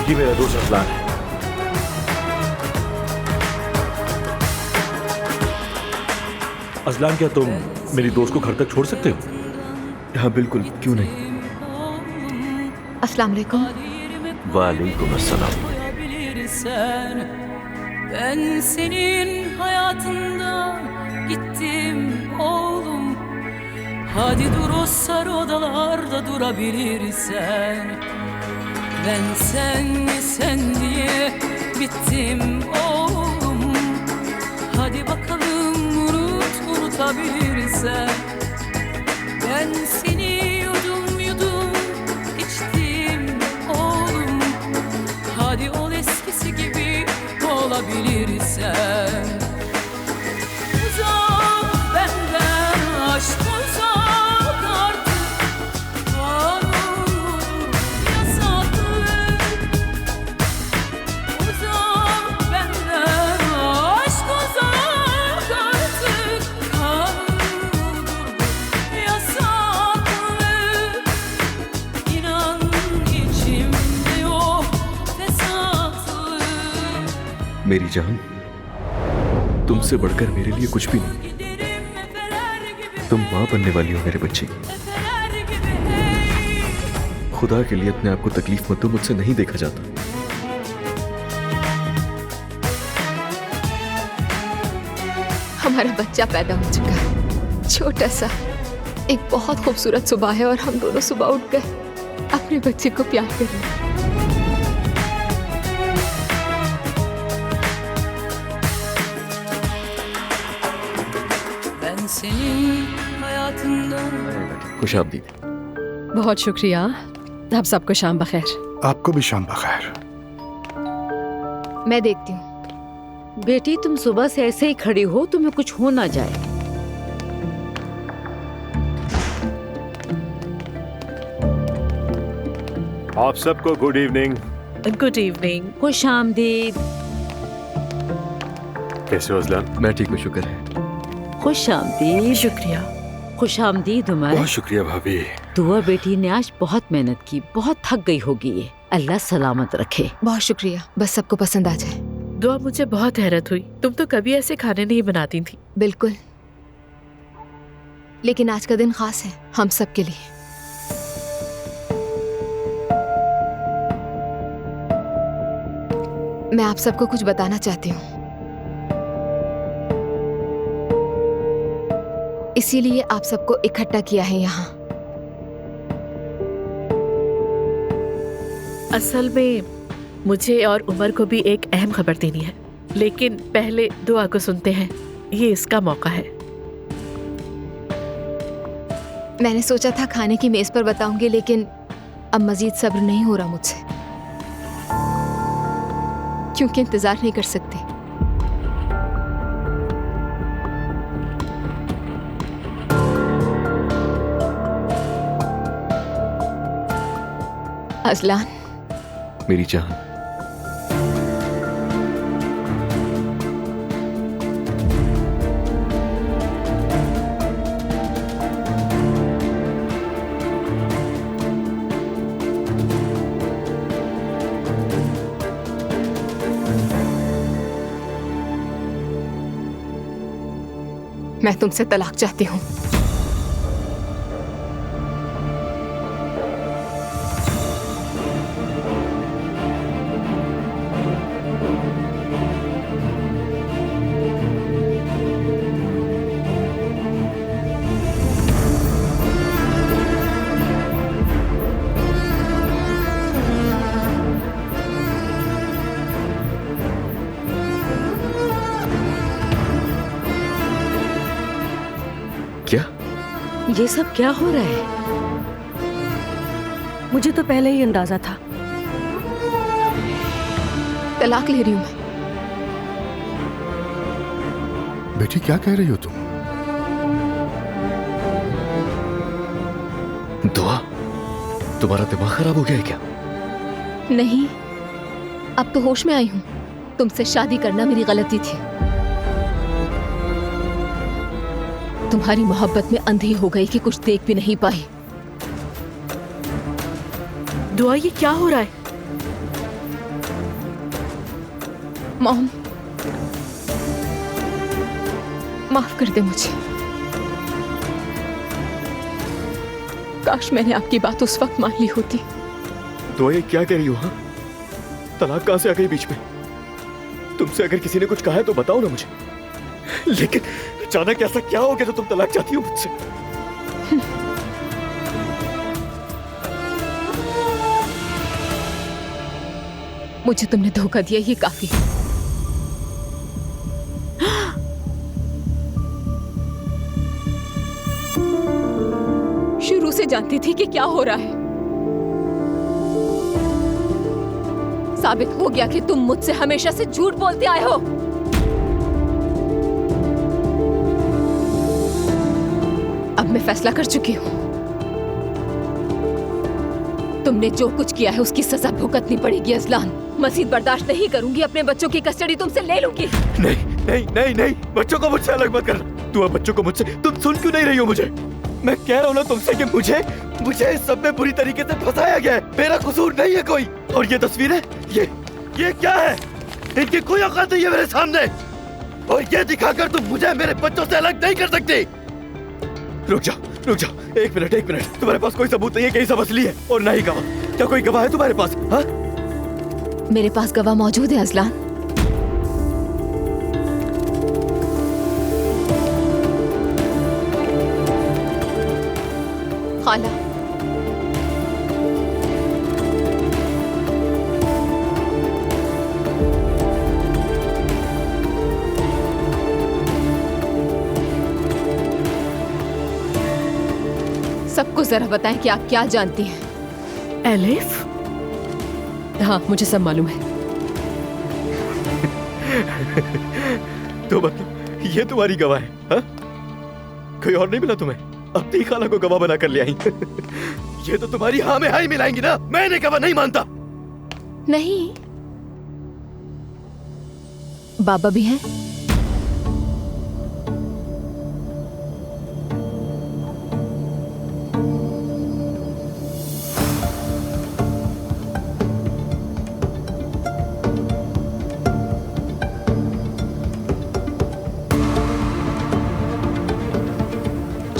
ये मेरा दोस्त अजलान है। अजलान, क्या तुम मेरी दोस्त को घर तक छोड़ सकते हो? हाँ बिल्कुल, क्यों नहीं। अस्सलाम वालेकुम। वालेकुम अस्सलाम। Ben senin hayatında gittim oğlum. Hadi dur o sarı odalarda durabilirsen. Ben sen diye bittim oğlum. Hadi bakalım unutabilirsen. Ben seni yudum içtim oğlum. Hadi ol eskisi gibi olabilirsen. Uzak benden, aşk uzak artık. Kanun yasaklı. Uzak benden, aşk uzak artık. Kanun yasaklı. İnan içimde yok fesatlı. मेरी जान, तुमसे बढ़कर मेरे लिए कुछ भी नहीं। तुम माँ बनने वाली हो मेरे बच्चे। खुदा के लिए अपने आप को तकलीफ मत दो, मुझसे नहीं देखा जाता। हमारा बच्चा पैदा हो चुका है, छोटा सा। एक बहुत खूबसूरत सुबह है और हम दोनों सुबह उठ गए अपने बच्चे को प्यार कर रहे हैं। Ben senin hayatından खुश आमदीद। बहुत शुक्रिया। आप सबको शाम बखैर। आपको भी शाम बखैर। मैं देखती हूँ। बेटी, तुम सुबह से ऐसे ही खड़ी हो, तुम्हें कुछ हो ना जाए। आप सबको गुड इवनिंग। Good evening. खुश आमदीद। कैसे हो अजलान? मैं ठीक हूँ, शुक्र है। खुश आमदीद। शुक्रिया। खुश आमदीद उमर। बहुत शुक्रिया भाभी। दुआ बेटी ने आज बहुत मेहनत की, बहुत थक गई होगी ये। अल्लाह सलामत रखे। बहुत शुक्रिया, बस सबको पसंद आ जाए। दुआ, मुझे बहुत हैरत हुई, तुम तो कभी ऐसे खाने नहीं बनाती थी। बिल्कुल, लेकिन आज का दिन खास है हम सब के लिए। मैं आप सबको कुछ बताना चाहती हूँ, इसीलिए आप सबको इकट्ठा किया है यहाँ। असल में मुझे और उमर को भी एक अहम खबर देनी है, लेकिन पहले दुआ को सुनते हैं, ये इसका मौका है। मैंने सोचा था खाने की मेज पर बताऊंगी, लेकिन अब मजीद सब्र नहीं हो रहा मुझसे, क्योंकि इंतजार नहीं कर सकती। अजलान, मेरी जान, मैं तुमसे तलाक चाहती हूँ। क्या? ये सब क्या हो रहा है? मुझे तो पहले ही अंदाजा था। तलाक ले रही हूँ मैं। बेटी क्या कह रही हो तुम? दुआ, तुम्हारा दिमाग खराब हो गया है क्या? नहीं, अब तो होश में आई हूँ। तुमसे शादी करना मेरी गलती थी। तुम्हारी मोहब्बत में अंधी हो गई कि कुछ देख भी नहीं पाई। दुआ, ये क्या हो रहा है? मॉम, माफ कर दे मुझे। काश मैंने आपकी बात उस वक्त मान ली होती। तो ये क्या कह रही हो? हाँ, तलाक कहां से आ गई बीच में? तुमसे अगर किसी ने कुछ कहा है तो बताओ ना मुझे, लेकिन अचानक ऐसा क्या हो गया तो तुम तलाक चाहती हो मुझसे? मुझे तुमने धोखा दिया, ये काफी है। शुरू से जानती थी कि क्या हो रहा है। साबित हो गया कि तुम मुझसे हमेशा से झूठ बोलते आए हो। अब मैं फैसला कर चुकी हूं। तुमने जो कुछ किया है उसकी सजा भुगतनी पड़ेगी अजलान। मजीद बर्दाश्त नहीं करूंगी, अपने बच्चों की कस्टडी तुमसे ले लूंगी। नहीं नहीं नहीं नहीं, बच्चों को मुझसे अलग मत करना। तुम बच्चों को मुझसे, तुम सुन क्यों नहीं रही हो मुझे? मैं कह रहा हूँ ना तुमसे कि मुझे इस सब में बुरी तरीके से फंसाया गया है। मेरा कसूर नहीं है कोई। और ये तस्वीरें, ये क्या है? इनकी कोई औकात नहीं है मेरे सामने। और ये दिखाकर तुम मुझे मेरे बच्चों से अलग नहीं कर सकती। रुक जाओ, एक मिनट। तुम्हारे पास कोई सबूत नहीं है कि ये सब असली है? और ना ही गवाह। क्या कोई गवाह है तुम्हारे पास? हाँ, मेरे पास गवाह मौजूद है अजलान। खाला, सबको जरा बताएं कि आप क्या जानती हैं। एलिफ? हाँ, मुझे सब मालूम है। तो मतलब ये तुम्हारी गवाह है? हाँ? कोई और नहीं मिला तुम्हें? अपनी खाला को गवाह बना कर ले आई। ये तो तुम्हारी हाँ में हाँ ही मिलाएंगी ना। मैंने गवाह नहीं मानता। नहीं, बाबा भी हैं।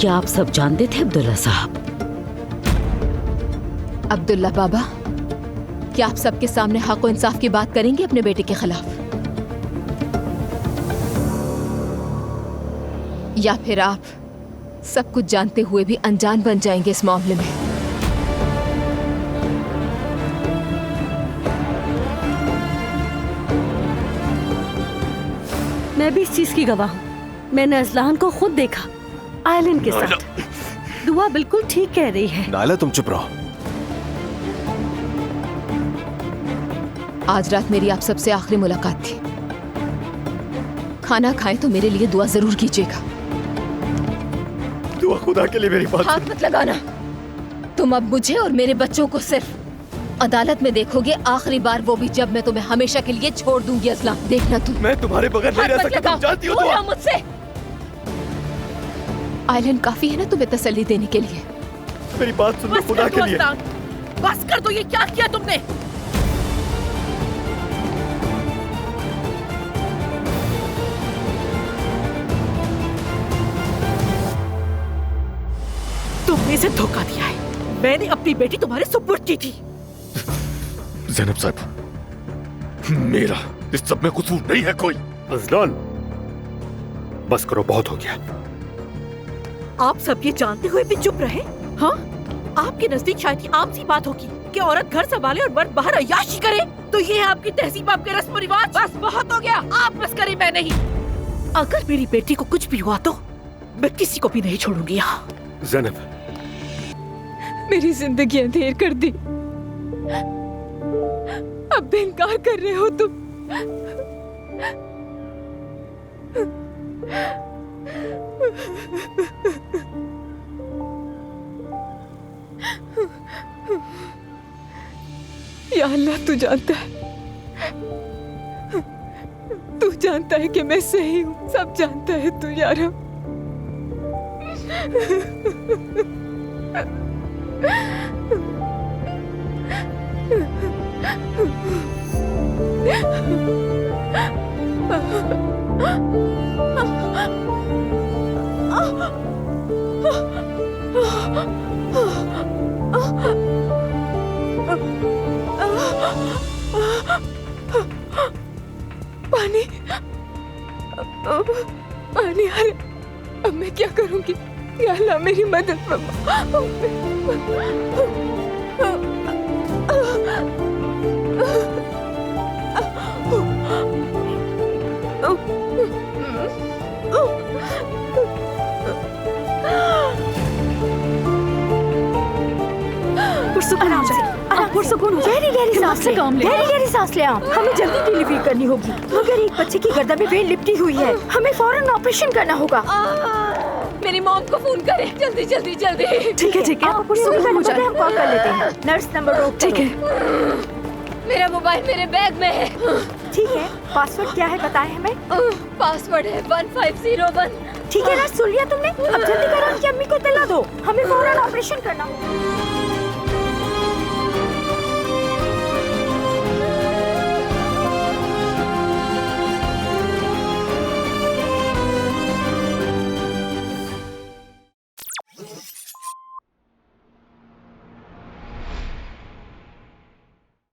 क्या आप सब जानते थे अब्दुल्ला साहब? अब्दुल्ला बाबा, क्या आप सबके सामने हक और इंसाफ की बात करेंगे अपने बेटे के खिलाफ, या फिर आप सब कुछ जानते हुए भी अनजान बन जाएंगे इस मामले में? मैं भी इस चीज की गवाह हूँ। मैंने अजलान को खुद देखा आयलिन के साथ। दुआ बिल्कुल ठीक कह रही है। नायला, तुम चुप रहो। आज रात मेरी आप सबसे आखिरी मुलाकात थी। खाना खाएं तो मेरे लिए दुआ जरूर कीजिएगा। दुआ खुदा के लिए मेरी बात। हाथ मत लगाना। तुम अब मुझे और मेरे बच्चों को सिर्फ अदालत में देखोगे, आखिरी बार, वो भी जब मैं तुम्हें हमेशा के लिए छोड़ दूंगी अजलान। देखना तुम। मैं तुम्हारे बगैर नहीं रह सकता, तुम जानती हो। दुआ मुझसे। आयलन काफी है ना तुम्हें तसल्ली देने के लिए? मेरी बात सुनो खुदा के लिए। बस कर दो, ये क्या किया तुमने? तुमने इसे धोखा दिया है। मैंने अपनी बेटी तुम्हारे सुपुर्द की थी। ज़ैनब साहब, मेरा इस सब में कसूर नहीं है कोई। अजलान, बस करो, बहुत हो गया। आप सब ये जानते हुए भी चुप रहे? हाँ, आपके नजदीक शायद ये आम सी बात होगी कि औरत घर संभाले और मर्द बाहर अय्याशी करे। तो ये है आपकी तहजीब, आपके रस्म और रिवाज। बस बहुत हो गया। आप बस करें, मैं नहीं। अगर मेरी बेटी को कुछ भी हुआ तो मैं किसी को भी नहीं छोड़ूंगी यहाँ। ज़ैनब, मेरी जिंदगी अंधेर कर दी। अब भी इनकार कर रहे हो तुम। या अल्लाह, तू जानता है, तू जानता है कि मैं सही हूँ। सब जानता है तू यार। पानी पानी आ रहा। अब मैं क्या करूंगी? या अल्लाह मेरी मदद आराम से, पुरसुकून हो जाए। गहरी सांस ले, गहरी सांस ले। आप हमें जल्दी डिलीवरी करनी होगी मगर एक बच्चे की गर्दन में वेन लिपटी हुई है। हमें फौरन ऑपरेशन करना होगा। मेरी मॉम को फोन करें, जल्दी जल्दी जल्दी। ठीक है हम कॉल कर लेते हैं। नर्स नंबर रोक। ठीक है। मेरा मोबाइल मेरे बैग में है। ठीक है, पासवर्ड क्या है बताएं हमें। पासवर्ड है 1501। ठीक है ना, सुन लिया तुमने। अब जल्दी करो, उनकी अम्मी को दिला दो। हमें फौरन ऑपरेशन करना होगा।